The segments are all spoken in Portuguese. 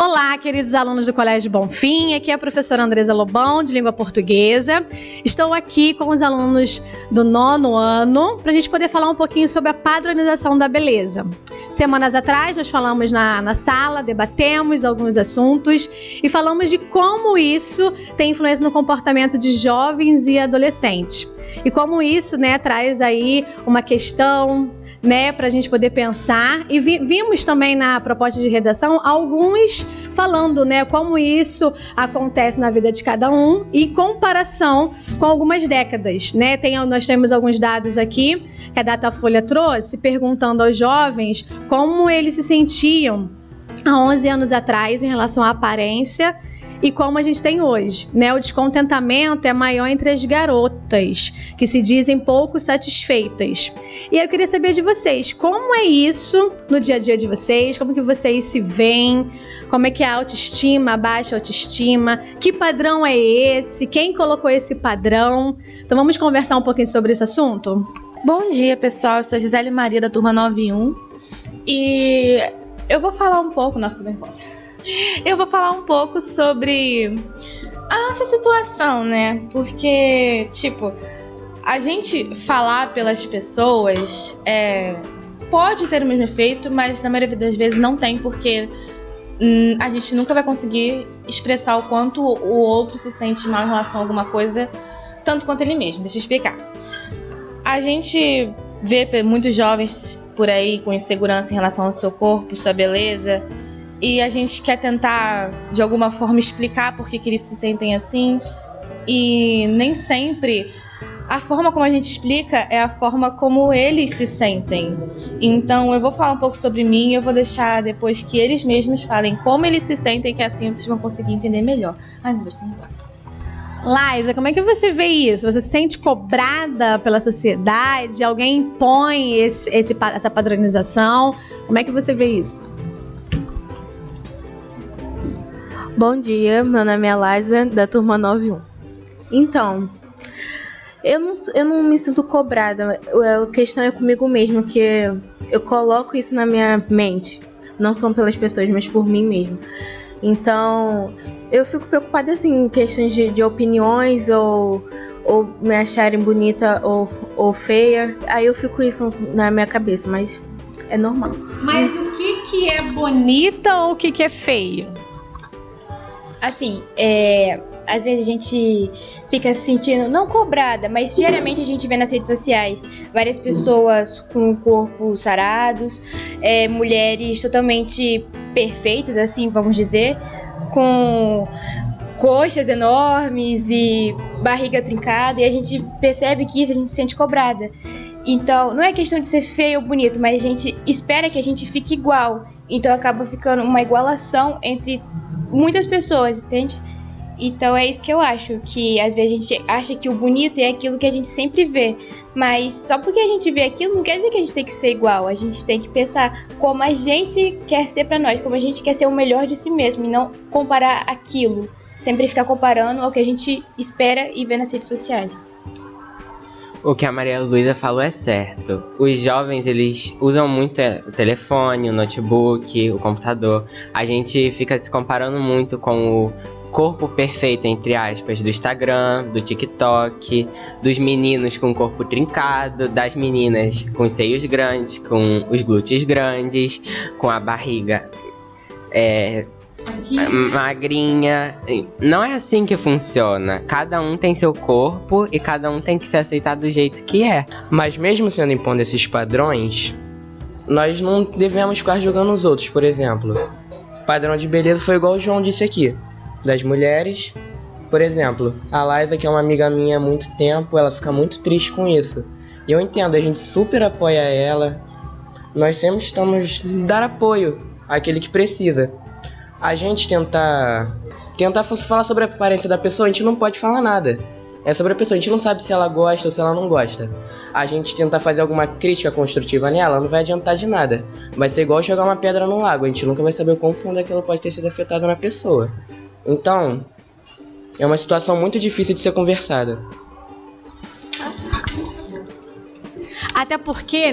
Olá, queridos alunos do Colégio Bonfim, aqui é a professora Andresa Lobão, de Língua Portuguesa. Estou aqui com os alunos do 9º ano para a gente poder falar um pouquinho sobre a padronização da beleza. Semanas atrás nós falamos na sala, debatemos alguns assuntos e falamos de como isso tem influência no comportamento de jovens e adolescentes. E como isso, traz aí uma questão, para a gente poder pensar, e vimos também na proposta de redação alguns falando, como isso acontece na vida de cada um e em comparação com algumas décadas, Nós temos alguns dados aqui que a Datafolha trouxe, perguntando aos jovens como eles se sentiam há 11 anos atrás em relação à aparência e como a gente tem hoje, O descontentamento é maior entre as garotas, que se dizem pouco satisfeitas. E eu queria saber de vocês, como é isso no dia a dia de vocês? Como que vocês se veem? Como é que é a autoestima, a baixa autoestima? Que padrão é esse? Quem colocou esse padrão? Então vamos conversar um pouquinho sobre esse assunto? Bom dia, pessoal. Eu sou Gisele Maria, da turma 9-1. E eu vou falar um pouco... Nossa, também posso. Eu vou falar um pouco sobre a nossa situação, Porque, a gente falar pelas pessoas pode ter o mesmo efeito, mas na maioria das vezes não tem, porque a gente nunca vai conseguir expressar o quanto o outro se sente mal em relação a alguma coisa, tanto quanto ele mesmo. Deixa eu explicar. A gente vê muitos jovens por aí com insegurança em relação ao seu corpo, sua beleza, e a gente quer tentar, de alguma forma, explicar por que eles se sentem assim. E nem sempre a forma como a gente explica é a forma como eles se sentem. Então eu vou falar um pouco sobre mim e eu vou deixar depois que eles mesmos falem como eles se sentem, que assim vocês vão conseguir entender melhor. Ai, meu Deus, tô nervosa. Laísa, como é que você vê isso? Você se sente cobrada pela sociedade? Alguém impõe essa padronização? Como é que você vê isso? Bom dia, meu nome é Laísa, da turma 9-1. Então, eu não me sinto cobrada, a questão é comigo mesmo, que eu coloco isso na minha mente, não são pelas pessoas, mas por mim mesmo. Então, eu fico preocupada assim, em questões de opiniões ou me acharem bonita ou feia, aí eu fico isso na minha cabeça, mas é normal. Mas o que é bonita ou o que é feio? Assim, às vezes a gente fica se sentindo, não cobrada, mas diariamente a gente vê nas redes sociais várias pessoas com o corpo sarados, mulheres totalmente perfeitas, assim, vamos dizer, com coxas enormes e barriga trincada, e a gente percebe que isso a gente se sente cobrada. Então, não é questão de ser feio ou bonito, mas a gente espera que a gente fique igual, então acaba ficando uma igualação entre muitas pessoas, entende? Então é isso que eu acho, que às vezes a gente acha que o bonito é aquilo que a gente sempre vê, mas só porque a gente vê aquilo não quer dizer que a gente tem que ser igual, a gente tem que pensar como a gente quer ser pra nós, como a gente quer ser o melhor de si mesmo e não comparar aquilo, sempre ficar comparando ao que a gente espera e vê nas redes sociais. O que a Maria Luísa falou é certo. Os jovens, eles usam muito o telefone, o notebook, o computador. A gente fica se comparando muito com o corpo perfeito, entre aspas, do Instagram, do TikTok, dos meninos com o corpo trincado, das meninas com os seios grandes, com os glúteos grandes, com a barriga magrinha. Não é assim que funciona. Cada um tem seu corpo e cada um tem que se aceitar do jeito que é. Mas mesmo sendo impondo esses padrões, nós não devemos ficar julgando os outros. Por exemplo, o padrão de beleza foi igual o João disse aqui, das mulheres. Por exemplo, a Laísa, que é uma amiga minha há muito tempo, ela fica muito triste com isso. E eu entendo, a gente super apoia ela. Nós sempre estamos dar apoio àquele que precisa. A gente tentar falar sobre a aparência da pessoa, a gente não pode falar nada. É sobre a pessoa, a gente não sabe se ela gosta ou se ela não gosta. A gente tentar fazer alguma crítica construtiva nela não vai adiantar de nada. Vai ser igual jogar uma pedra no lago, a gente nunca vai saber o quão fundo aquilo pode ter sido afetado na pessoa. Então, é uma situação muito difícil de ser conversada. Até porque,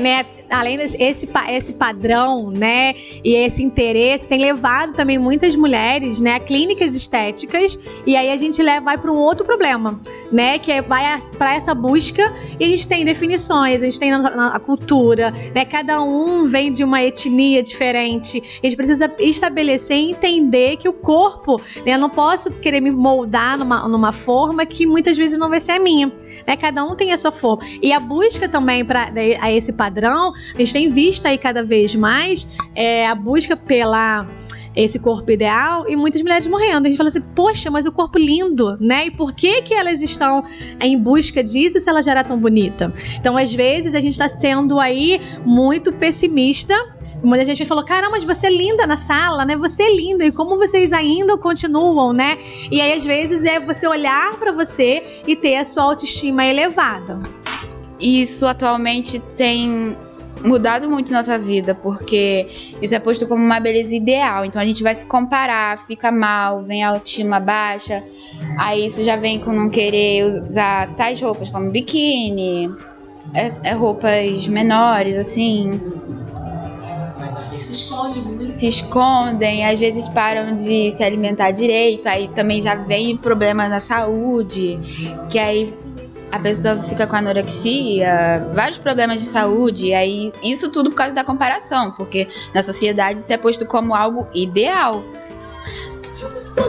além desse padrão, né, e esse interesse, tem levado também muitas mulheres, né, a clínicas estéticas, e aí a gente vai para um outro problema, né, que vai para essa busca, e a gente tem definições, a gente tem a cultura, né, cada um vem de uma etnia diferente, a gente precisa estabelecer e entender que o corpo, né, eu não posso querer me moldar numa forma que muitas vezes não vai ser a minha, né, cada um tem a sua forma, e a busca também a esse padrão, a gente tem visto aí cada vez mais a busca pela esse corpo ideal e muitas mulheres morrendo. A gente fala assim, poxa, mas o corpo lindo, né? E por que elas estão em busca disso se ela já era tão bonita? Então, às vezes, a gente está sendo aí muito pessimista. Muita gente falou, caramba, mas você é linda na sala, né? Você é linda, e como vocês ainda continuam, né? E aí, às vezes, é você olhar para você e ter a sua autoestima elevada. Isso atualmente tem mudado muito nossa vida, porque isso é posto como uma beleza ideal, então a gente vai se comparar, fica mal, vem a autoestima baixa, aí isso já vem com não querer usar tais roupas como biquíni, roupas menores, assim, se escondem, às vezes param de se alimentar direito, aí também já vem problema na saúde, que aí a pessoa fica com anorexia, vários problemas de saúde, e aí isso tudo por causa da comparação, porque na sociedade isso é posto como algo ideal.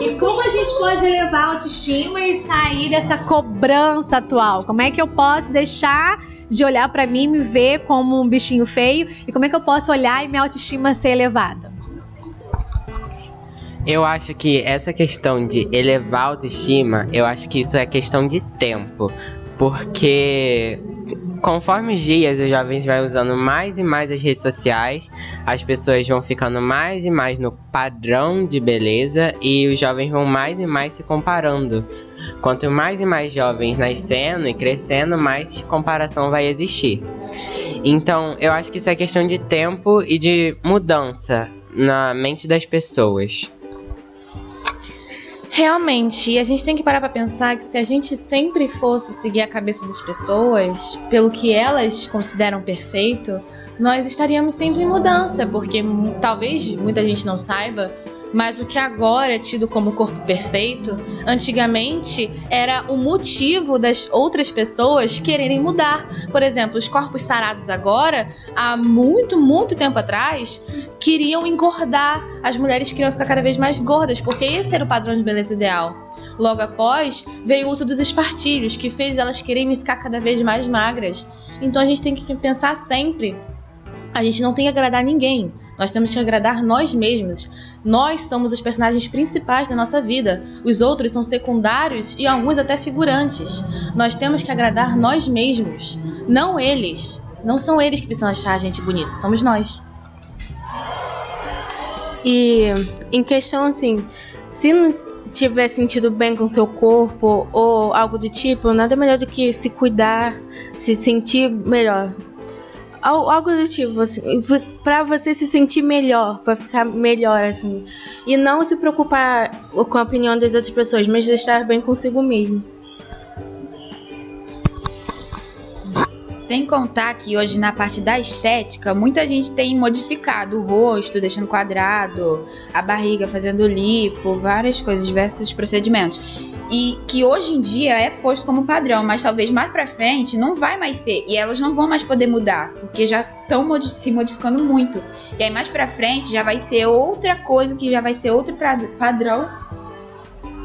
E como a gente pode elevar a autoestima e sair dessa cobrança atual? Como é que eu posso deixar de olhar pra mim e me ver como um bichinho feio? E como é que eu posso olhar e minha autoestima ser elevada? Eu acho que essa questão de elevar a autoestima, eu acho que isso é questão de tempo. Porque conforme os dias os jovens vão usando mais e mais as redes sociais, as pessoas vão ficando mais e mais no padrão de beleza e os jovens vão mais e mais se comparando. Quanto mais e mais jovens nascendo e crescendo, mais comparação vai existir. Então, eu acho que isso é questão de tempo e de mudança na mente das pessoas. Realmente, e a gente tem que parar pra pensar que se a gente sempre fosse seguir a cabeça das pessoas, pelo que elas consideram perfeito, nós estaríamos sempre em mudança, porque talvez muita gente não saiba, mas o que agora é tido como corpo perfeito, antigamente era o motivo das outras pessoas quererem mudar. Por exemplo, os corpos sarados agora, há muito, muito tempo atrás, queriam engordar. As mulheres queriam ficar cada vez mais gordas, porque esse era o padrão de beleza ideal. Logo após, veio o uso dos espartilhos, que fez elas quererem ficar cada vez mais magras. Então a gente tem que pensar sempre, a gente não tem que agradar ninguém. Nós temos que agradar nós mesmos. Nós somos os personagens principais da nossa vida. Os outros são secundários e alguns até figurantes. Nós temos que agradar nós mesmos, não eles. Não são eles que precisam achar a gente bonito, somos nós. E em questão assim, se não tiver sentido bem com seu corpo ou algo do tipo, nada melhor do que se cuidar, se sentir melhor. Algo do tipo, assim, pra você se sentir melhor, pra ficar melhor, assim. E não se preocupar com a opinião das outras pessoas, mas estar bem consigo mesmo. Sem contar que hoje na parte da estética, muita gente tem modificado o rosto, deixando quadrado, a barriga fazendo lipo, várias coisas, diversos procedimentos. E que hoje em dia é posto como padrão, mas talvez mais pra frente não vai mais ser. E elas não vão mais poder mudar, porque já estão se modificando muito. E aí mais pra frente já vai ser outra coisa, que já vai ser outro padrão.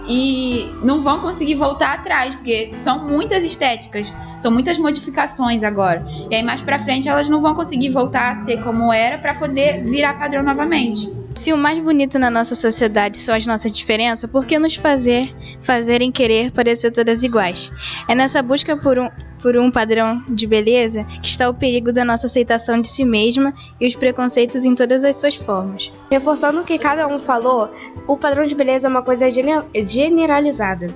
E não vão conseguir voltar atrás, porque são muitas estéticas, são muitas modificações agora. E aí mais pra frente elas não vão conseguir voltar a ser como era pra poder virar padrão novamente. Se o mais bonito na nossa sociedade são as nossas diferenças, por que nos fazerem querer parecer todas iguais? É nessa busca por um padrão de beleza que está o perigo da nossa aceitação de si mesma e os preconceitos em todas as suas formas. Reforçando o que cada um falou, o padrão de beleza é uma coisa generalizada.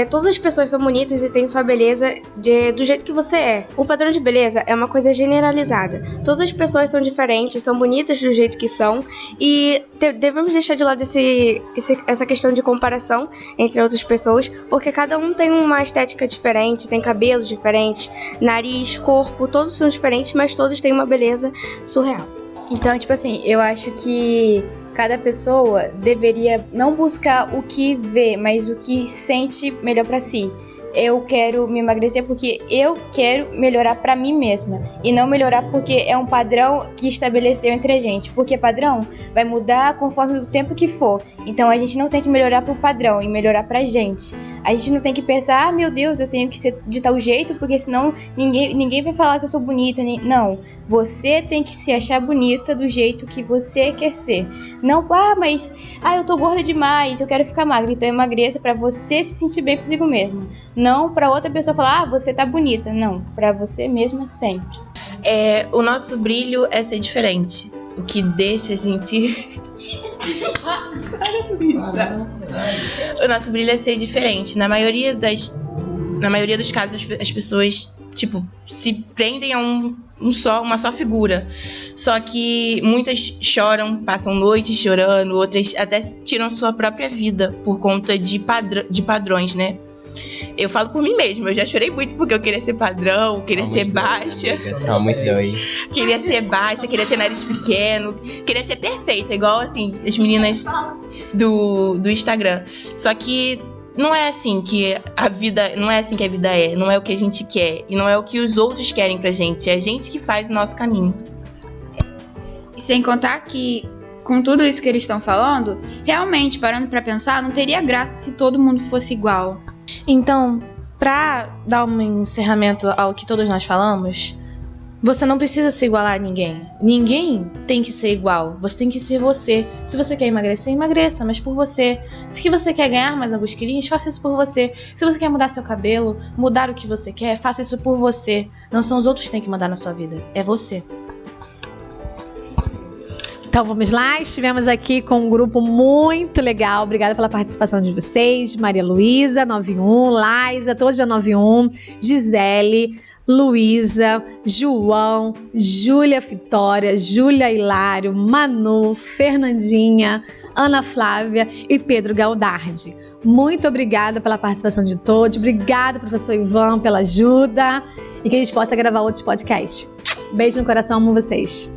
Todas as pessoas são bonitas e têm sua beleza do jeito que você é. O padrão de beleza é uma coisa generalizada. Todas as pessoas são diferentes, são bonitas do jeito que são e devemos deixar de lado essa questão de comparação entre outras pessoas, porque cada um tem uma estética diferente, tem cabelos diferentes, nariz, corpo, todos são diferentes, mas todos têm uma beleza surreal. Então, tipo assim, eu acho que cada pessoa deveria não buscar o que vê, mas o que sente melhor pra si. Eu quero me emagrecer porque eu quero melhorar pra mim mesma e não melhorar porque é um padrão que estabeleceu entre a gente, porque padrão vai mudar conforme o tempo que for. Então a gente não tem que melhorar pro padrão e melhorar pra gente. A gente não tem que pensar, meu Deus, eu tenho que ser de tal jeito porque senão ninguém vai falar que eu sou bonita. Não, você tem que se achar bonita do jeito que você quer ser. Não, mas eu tô gorda demais, eu quero ficar magra, então emagreça pra você se sentir bem consigo mesmo. Não pra outra pessoa falar, você tá bonita. Não, pra você mesma sempre. O nosso brilho é ser diferente. O que deixa a gente... O nosso brilho é ser diferente. Na maioria dos casos, as pessoas, se prendem a uma só figura. Só que muitas choram, passam noites chorando, outras até tiram sua própria vida por conta de padrões, né? Eu falo por mim mesma, eu já chorei muito porque eu queria ser padrão, queria ser baixa. Somos dois. Queria ser baixa, queria ter nariz pequeno, queria ser perfeita, igual assim, as meninas do Instagram. Só que não é assim que a vida é, não é o que a gente quer e não é o que os outros querem pra gente, é a gente que faz o nosso caminho. E sem contar que, com tudo isso que eles estão falando, realmente, parando pra pensar, não teria graça se todo mundo fosse igual. Então, pra dar um encerramento ao que todos nós falamos, você não precisa se igualar a ninguém. Ninguém tem que ser igual. Você tem que ser você. Se você quer emagrecer, emagreça, mas por você. Se você quer ganhar mais alguns quilinhos, faça isso por você. Se você quer mudar seu cabelo, mudar o que você quer, faça isso por você. Não são os outros que têm que mandar na sua vida. É você. Então vamos lá, estivemos aqui com um grupo muito legal. Obrigada pela participação de vocês. Maria Luísa, 91, Laísa, todos da 91, Gisele, Luísa, João, Júlia Vitória, Júlia Hilário, Manu, Fernandinha, Ana Flávia e Pedro Galdardi. Muito obrigada pela participação de todos. Obrigada, professor Ivan, pela ajuda e que a gente possa gravar outros podcasts. Beijo no coração, amo vocês.